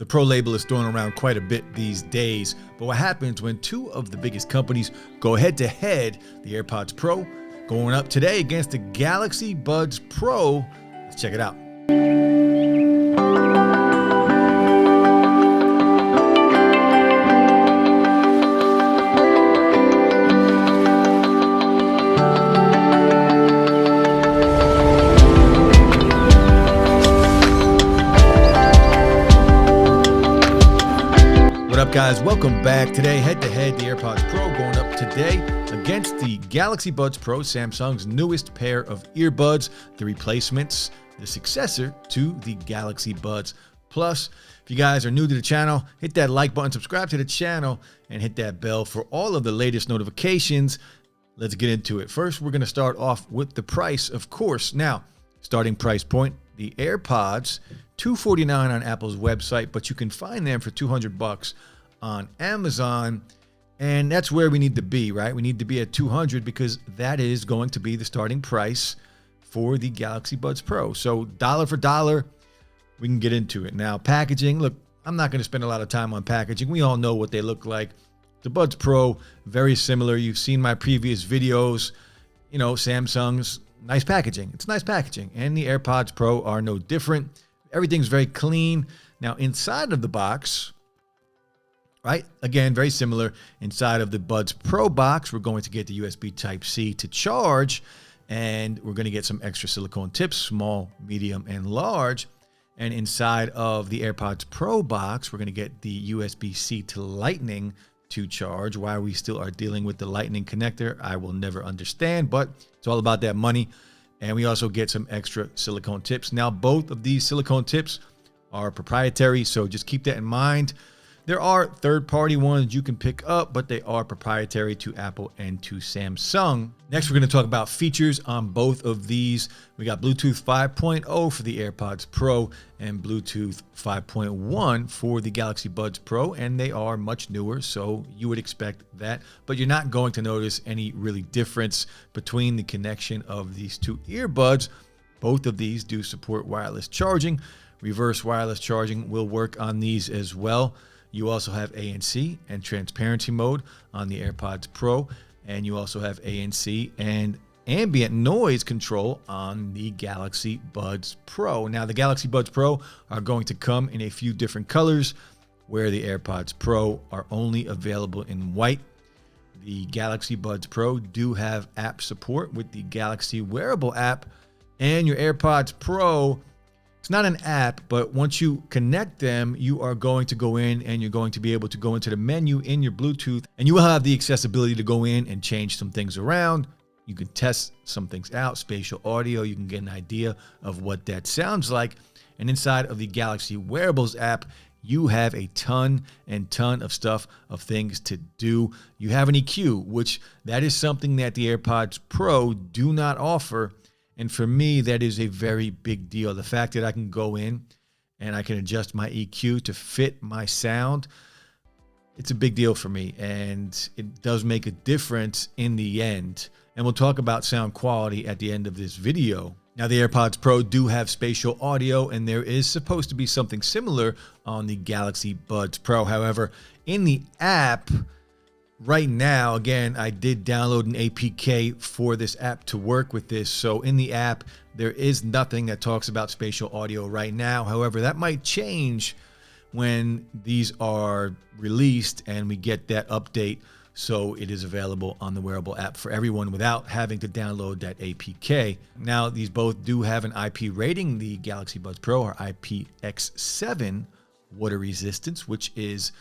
The Pro label is thrown around quite a bit these days, but what happens when two of the biggest companies go head to head? The AirPods Pro going up today against the Galaxy Buds Pro. Let's check it out. What up, guys? Welcome back. Today, head-to-head, the AirPods Pro going up today against the Galaxy Buds Pro, Samsung's newest pair of earbuds, the replacements, the successor to the Galaxy Buds Plus. If you guys are new to the channel, hit that like button, subscribe to the channel, and hit that bell for all of the latest notifications. Let's get into it. First, we're going to start off with the price, of course. Now, starting price point, the AirPods, $249 on Apple's website, but you can find them for $200 on Amazon, and that's where we need to be, right? We need to be at $200 because that is going to be the starting price for the Galaxy Buds Pro. So dollar for dollar, we can get into it. Now, packaging, look, I'm not going to spend a lot of time on packaging. We all know what they look like. The Buds Pro, very similar. You've seen my previous videos. You know, Samsung's nice packaging. It's nice packaging, and the AirPods Pro are no different. Everything's very clean. Now, inside of the box, right? Again, very similar. Inside of the Buds Pro box, we're going to get the USB Type-C to charge, and we're going to get some extra silicone tips, small, medium, and large. And inside of the AirPods Pro box, we're going to get the USB-C to Lightning to charge. Why we still are dealing with the Lightning connector, I will never understand, but it's all about that money. And we also get some extra silicone tips. Now, both of these silicone tips are proprietary, so just keep that in mind. There are third-party ones you can pick up, but they are proprietary to Apple and to Samsung. Next, we're going to talk about features on both of these. We got Bluetooth 5.0 for the AirPods Pro and Bluetooth 5.1 for the Galaxy Buds Pro, and they are much newer, so you would expect that. But you're not going to notice any really difference between the connection of these two earbuds. Both of these do support wireless charging. Reverse wireless charging will work on these as well. You also have ANC and transparency mode on the AirPods Pro, and you also have ANC and ambient noise control on the Galaxy Buds Pro. Now, the Galaxy Buds Pro are going to come in a few different colors, where the AirPods Pro are only available in white. The Galaxy Buds Pro do have app support with the Galaxy Wearable app, and your AirPods Pro, it's not an app, but once you connect them, you are going to go in and you're going to be able to go into the menu in your Bluetooth, and you will have the accessibility to go in and change some things around. You can test some things out, spatial audio. You can get an idea of what that sounds like. And inside of the Galaxy Wearables app, you have a ton of stuff, of things to do. You have an EQ, which that is something that the AirPods Pro do not offer. And for me, that is a very big deal. The fact that I can go in and I can adjust my EQ to fit my sound, it's a big deal for me. And it does make a difference in the end. And we'll talk about sound quality at the end of this video. Now, the AirPods Pro do have spatial audio, and there is supposed to be something similar on the Galaxy Buds Pro. However, in the app, right now, again, I did download an APK for this app to work with this. So in the app, there is nothing that talks about spatial audio right now. However, that might change when these are released and we get that update, so it is available on the wearable app for everyone without having to download that APK. Now, these both do have an IP rating. The Galaxy Buds Pro are IPX7 water resistance, which is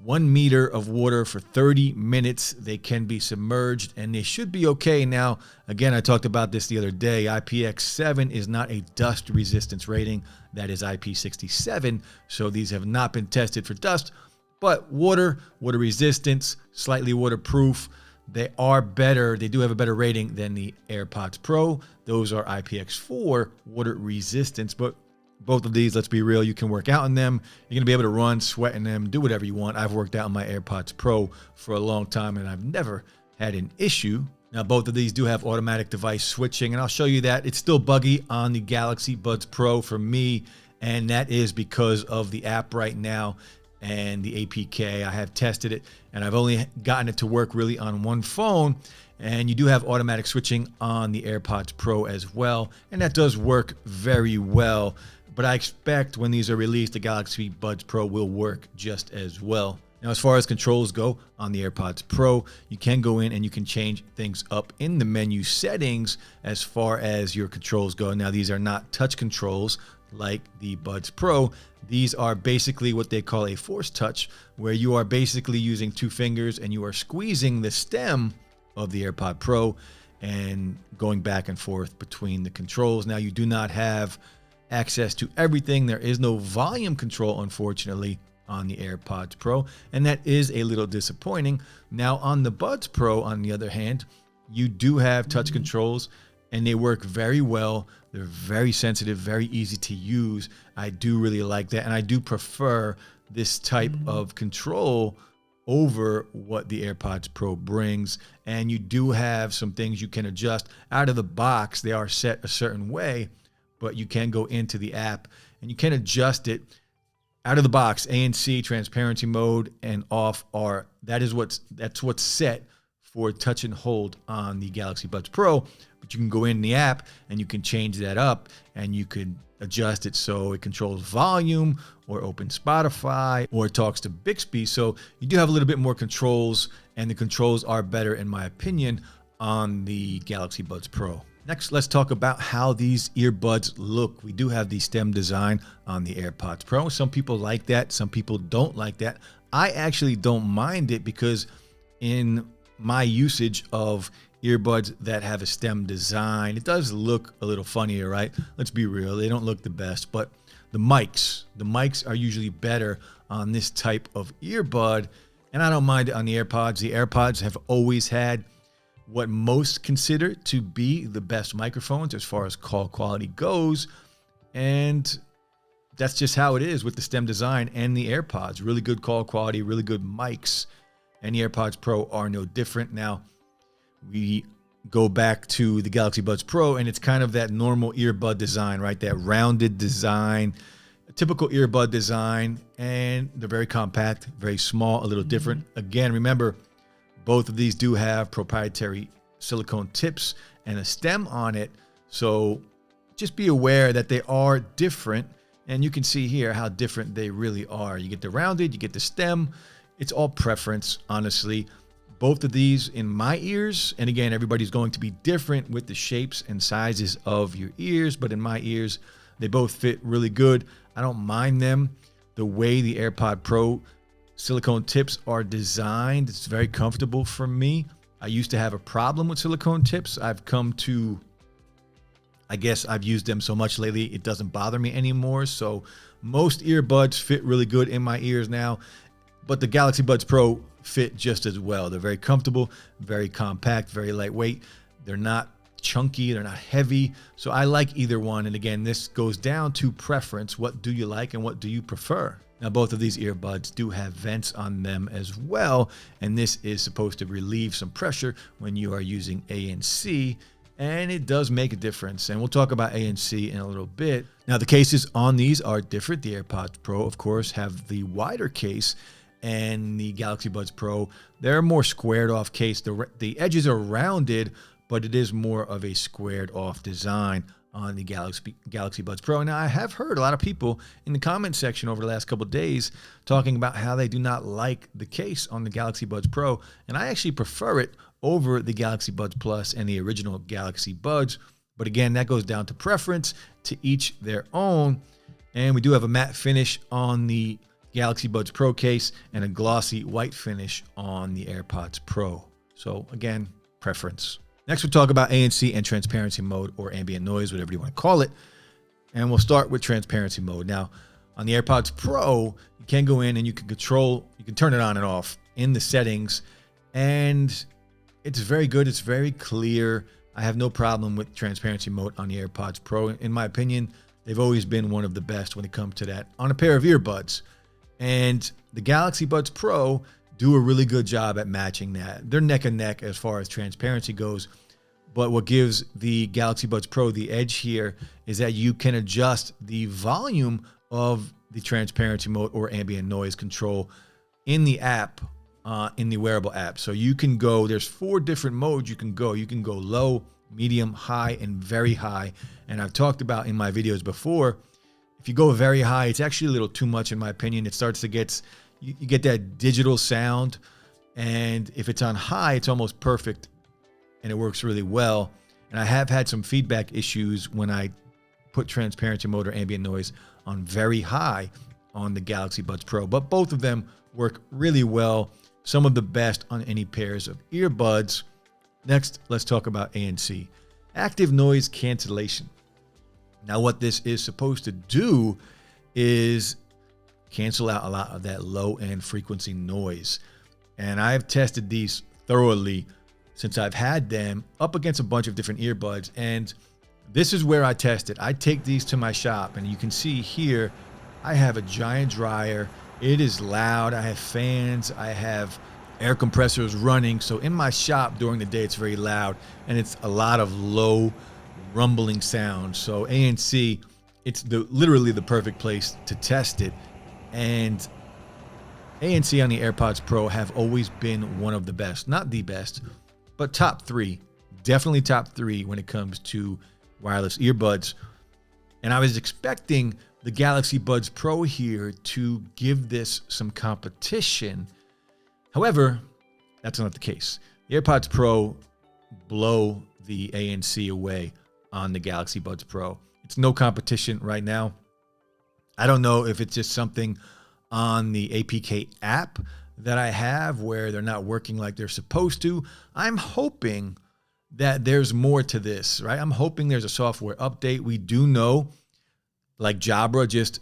1 meter of water for 30 minutes. They can be submerged, and they should be okay. Now, again, I talked about this the other day. IPX7 is not a dust resistance rating. That is IP67. So these have not been tested for dust, but water resistance, slightly waterproof. They are better. They do have a better rating than the AirPods Pro. Those are IPX4 water resistance, but both of these, let's be real, you can work out in them. You're going to be able to run, sweat in them, do whatever you want. I've worked out in my AirPods Pro for a long time, and I've never had an issue. Now, both of these do have automatic device switching, and I'll show you that. It's still buggy on the Galaxy Buds Pro for me And that is because of the app right now and the APK. I have tested it, and I've only gotten it to work really on one phone. And you do have automatic switching on the AirPods Pro as well, and that does work very well. But I expect when these are released, the Galaxy Buds Pro will work just as well. Now, as far as controls go on the AirPods Pro, you can go in and you can change things up in the menu settings as far as your controls go. Now, these are not touch controls like the Buds Pro. These are basically what they call a force touch, where you are basically using two fingers and you are squeezing the stem of the AirPod Pro and going back and forth between the controls. Now, you do not have access to everything. There is no volume control, unfortunately, on the AirPods Pro, and that is a little disappointing. Now, on the Buds Pro, on the other hand, you do have touch controls, and they work very well. They're very sensitive, very easy to use. I do really like that, and I do prefer this type of control over what the AirPods Pro brings. And you do have some things you can adjust out of the box. They are set a certain way, but you can go into the app and you can adjust it out of the box. ANC, transparency mode, and off that's what's set for touch and hold on the Galaxy Buds Pro. But you can go in the app and you can change that up, and you could adjust it so it controls volume or open Spotify or it talks to Bixby. So you do have a little bit more controls, and the controls are better, in my opinion, on the Galaxy Buds Pro. Next, let's talk about how these earbuds look. We do have the stem design on the AirPods Pro. Some people like that. Some people don't like that. I actually don't mind it because in my usage of earbuds that have a stem design, it does look a little funnier, right? Let's be real. They don't look the best, but the mics are usually better on this type of earbud, and I don't mind it on the AirPods. The AirPods have always had what most consider to be the best microphones as far as call quality goes. And that's just how it is with the stem design and the AirPods. Really good call quality, really good mics. And the AirPods Pro are no different. Now, we go back to the Galaxy Buds Pro, and it's kind of that normal earbud design, right? That rounded design, a typical earbud design. And they're very compact, very small, a little different. Again, remember, both of these do have proprietary silicone tips and a stem on it. So just be aware that they are different. And you can see here how different they really are. You get the rounded, you get the stem. It's all preference, honestly. Both of these in my ears, and again, everybody's going to be different with the shapes and sizes of your ears, but in my ears, they both fit really good. I don't mind them. The way the AirPod Pro silicone tips are designed, it's very comfortable for me. I used to have a problem with silicone tips. I guess I've used them so much lately, it doesn't bother me anymore. So most earbuds fit really good in my ears now, but the Galaxy Buds Pro fit just as well. They're very comfortable, very compact, very lightweight. They're not chunky, they're not heavy. So I like either one. And again, this goes down to preference. What do you like and what do you prefer? Now, both of these earbuds do have vents on them as well, and this is supposed to relieve some pressure when you are using ANC, and it does make a difference. And we'll talk about ANC in a little bit. Now, the cases on these are different. The AirPods Pro, of course, have the wider case, and the Galaxy Buds Pro, they're more squared off case. The edges are rounded, but it is more of a squared off design on the Galaxy Buds Pro. Now, I have heard a lot of people in the comment section over the last couple of days talking about how they do not like the case on the Galaxy Buds Pro, and I actually prefer it over the Galaxy Buds Plus and the original Galaxy Buds. But again, that goes down to preference, to each their own. And we do have a matte finish on the Galaxy Buds Pro case and a glossy white finish on the AirPods Pro. So again, preference. Next, we'll talk about ANC and transparency mode, or ambient noise, whatever you want to call it. And we'll start with transparency mode. Now, on the AirPods Pro, you can go in and you can turn it on and off in the settings. And it's very good. It's very clear. I have no problem with transparency mode on the AirPods Pro. In my opinion, they've always been one of the best when it comes to that on a pair of earbuds. And the Galaxy Buds Pro do a really good job at matching that. They're neck and neck as far as transparency goes. But what gives the Galaxy Buds Pro the edge here is that you can adjust the volume of the transparency mode or ambient noise control in the app, in the wearable app. So you can go, there's 4 different modes you can go. You can go low, medium, high, and very high. And I've talked about in my videos before, if you go very high, it's actually a little too much in my opinion. It starts to get, you get that digital sound. And if it's on high, it's almost perfect and it works really well. And I have had some feedback issues when I put transparency mode or ambient noise on very high on the Galaxy Buds Pro, but both of them work really well. Some of the best on any pairs of earbuds. Next, let's talk about ANC, active noise cancellation. Now, what this is supposed to do is cancel out a lot of that low end frequency noise. And I've tested these thoroughly since I've had them up against a bunch of different earbuds. And this is where I test it. I take these to my shop and you can see here, I have a giant dryer. It is loud. I have fans. I have air compressors running. So in my shop during the day, it's very loud and it's a lot of low rumbling sound. So ANC, it's literally the perfect place to test it. And ANC on the AirPods Pro have always been one of the best, not the best, but top 3, definitely top 3 when it comes to wireless earbuds. And I was expecting the Galaxy Buds Pro here to give this some competition. However, that's not the case. The AirPods Pro blow the ANC away on the Galaxy Buds Pro. It's no competition right now. I don't know if it's just something on the APK app that I have where they're not working like they're supposed to. I'm hoping that there's more to this, right? I'm hoping there's a software update. We do know, like Jabra just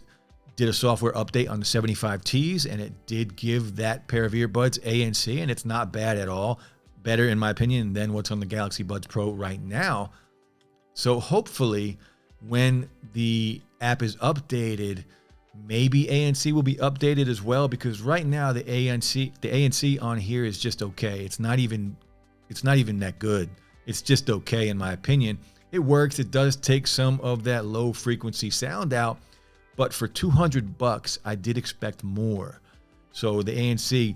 did a software update on the 75Ts, and it did give that pair of earbuds ANC, and it's not bad at all. Better, in my opinion, than what's on the Galaxy Buds Pro right now. So hopefully, when the app is updated, maybe ANC will be updated as well, because right now the ANC on here is just okay. It's not even that good. It's just okay in my opinion. It works. It does take some of that low frequency sound out, but for $200, I did expect more. So the ANC,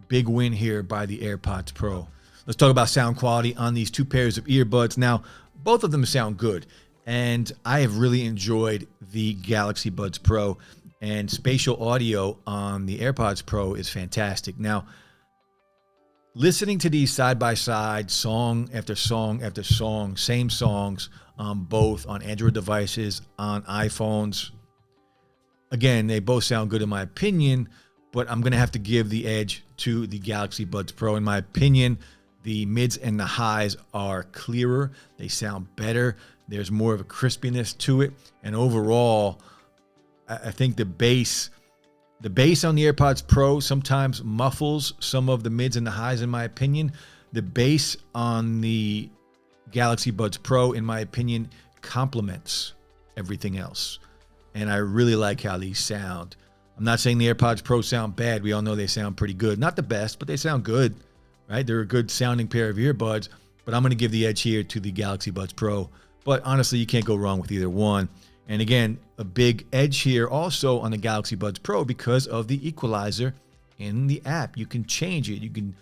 big win here by the AirPods Pro. Let's talk about sound quality on these 2 pairs of earbuds. Now, both of them sound good, and I have really enjoyed the Galaxy Buds Pro, and spatial audio on the AirPods Pro is fantastic. Now, listening to these side by side, song after song after song, same songs, both on Android devices, on iPhones. Again, they both sound good in my opinion, but I'm going to have to give the edge to the Galaxy Buds Pro. In my opinion, the mids and the highs are clearer. They sound better. There's more of a crispiness to it. And overall, I think the bass on the AirPods Pro sometimes muffles some of the mids and the highs, in my opinion. The bass on the Galaxy Buds Pro, in my opinion, complements everything else. And I really like how these sound. I'm not saying the AirPods Pro sound bad. We all know they sound pretty good. Not the best, but they sound good, right? They're a good sounding pair of earbuds, but I'm going to give the edge here to the Galaxy Buds Pro. But honestly, you can't go wrong with either one. And again, a big edge here also on the Galaxy Buds Pro because of the equalizer in the app. You can change it. You can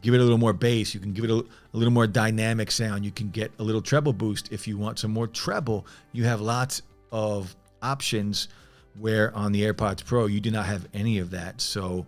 give it a little more bass. You can give it a little more dynamic sound. You can get a little treble boost if you want some more treble. You have lots of options where on the AirPods Pro, you do not have any of that. So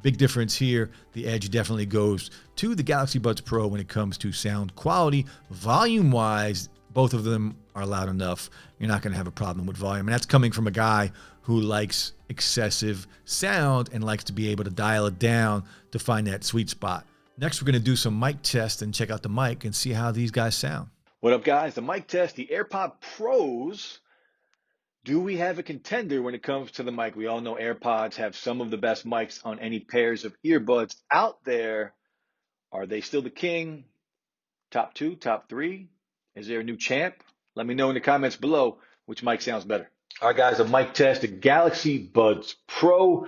big difference here. The edge definitely goes to the Galaxy Buds Pro when it comes to sound quality. Volume-wise, both of them are loud enough. You're not going to have a problem with volume. And that's coming from a guy who likes excessive sound and likes to be able to dial it down to find that sweet spot. Next, we're going to do some mic tests and check out the mic and see how these guys sound. What up, guys? The mic test, the AirPod Pros. Do we have a contender when it comes to the mic? We all know AirPods have some of the best mics on any pairs of earbuds out there. Are they still the king? Top 2, top 3? Is there a new champ? Let me know in the comments below which mic sounds better. All right, guys, a mic test, the Galaxy Buds Pro.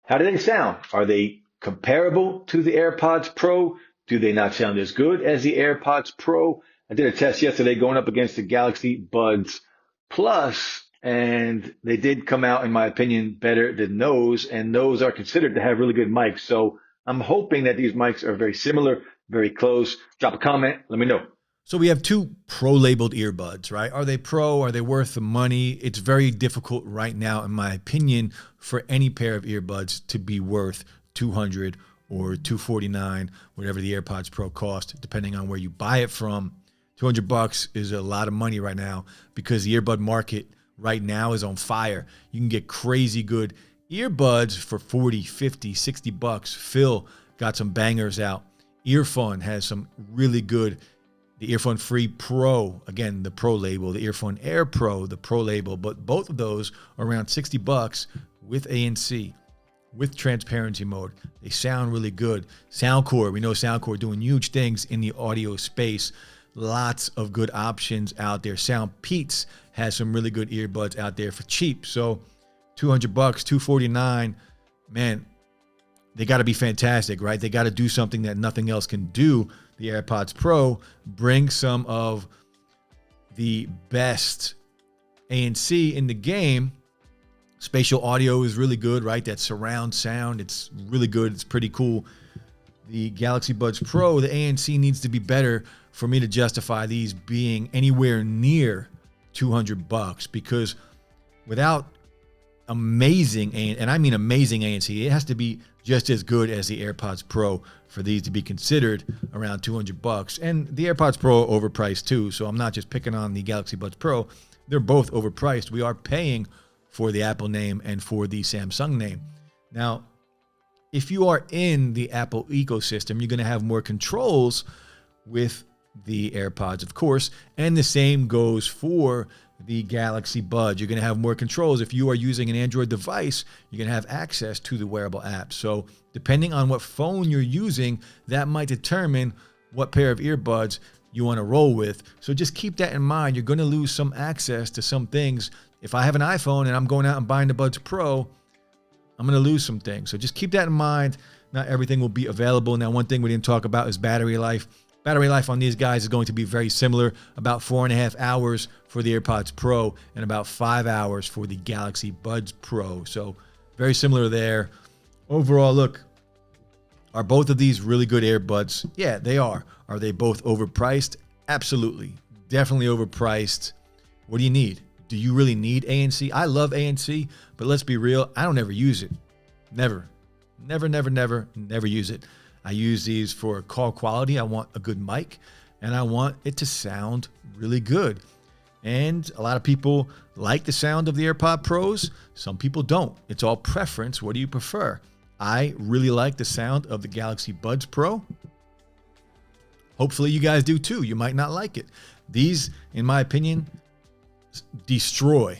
How do they sound? Are they comparable to the AirPods Pro? Do they not sound as good as the AirPods Pro? I did a test yesterday going up against the Galaxy Buds Plus, and they did come out, in my opinion, better than those, and those are considered to have really good mics. So I'm hoping that these mics are very similar, very close. Drop a comment, let me know. So we have two pro labeled earbuds, right? Are they pro? Are they worth the money? It's very difficult right now, in my opinion, for any pair of earbuds to be worth $200 or $249, whatever the AirPods Pro cost, depending on where you buy it from. $200 is a lot of money right now because the earbud market right now is on fire. You can get crazy good earbuds for $40, $50, $60. Phil got some bangers out. Earfun has some really good. The Earfun Free Pro, again, the Pro label, the Earfun Air Pro, the Pro label, but both of those are around $60 with ANC, with transparency mode. They sound really good. Soundcore, we know Soundcore doing huge things in the audio space. Lots of good options out there. SoundPeats has some really good earbuds out there for cheap. So $200, $249, man, they got to be fantastic, right? They got to do something that nothing else can do. The AirPods Pro bring some of the best ANC in the game. Spatial audio is really good, right? That surround sound, it's really good. It's pretty cool. The Galaxy Buds Pro, the ANC needs to be better for me to justify these being anywhere near $200, because without amazing, and I mean amazing ANC, it has to be just as good as the AirPods Pro for these to be considered around $200. And the AirPods Pro are overpriced too, so I'm not just picking on the Galaxy Buds Pro. They're both overpriced. We are paying for the Apple name and for the Samsung name. Now, if you are in the Apple ecosystem, you're going to have more controls with the AirPods, of course, and the same goes for the Galaxy Buds. You're going to have more controls. If you are using an Android device, you're going to have access to the wearable app. So depending on what phone you're using, that might determine what pair of earbuds you want to roll with. So just keep that in mind. You're going to lose some access to some things. If I have an iPhone and I'm going out and buying the Buds Pro, I'm going to lose some things. So just keep that in mind. Not everything will be available. Now, one thing we didn't talk about is battery life. Battery life on these guys is going to be very similar, about 4.5 hours for the AirPods Pro and about 5 hours for the Galaxy Buds Pro. So very similar there. Overall, look, are both of these really good earbuds? Yeah, they are. Are they both overpriced? Absolutely. Definitely overpriced. What do you need? Do you really need ANC? I love ANC, but let's be real, I don't ever use it. Never use it. I use these for call quality. I want a good mic, and I want it to sound really good. And a lot of people like the sound of the AirPod Pros. Some people don't. It's all preference. What do you prefer? I really like the sound of the Galaxy Buds Pro. Hopefully you guys do too. You might not like it. These, in my opinion, destroy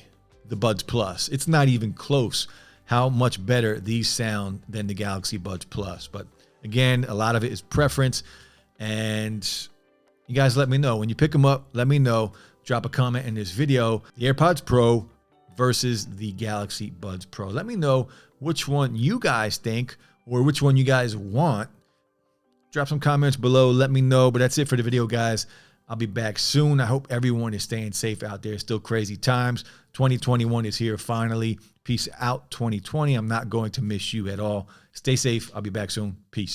the Buds Plus. It's not even close how much better these sound than the Galaxy Buds Plus. But again, a lot of it is preference, and you guys let me know. When you pick them up, let me know. Drop a comment in this video. The AirPods Pro versus the Galaxy Buds Pro. Let me know which one you guys think or which one you guys want. Drop some comments below. Let me know. But that's it for the video, guys. I'll be back soon. I hope everyone is staying safe out there. Still crazy times. 2021 is here finally. Peace out, 2020. I'm not going to miss you at all. Stay safe. I'll be back soon. Peace.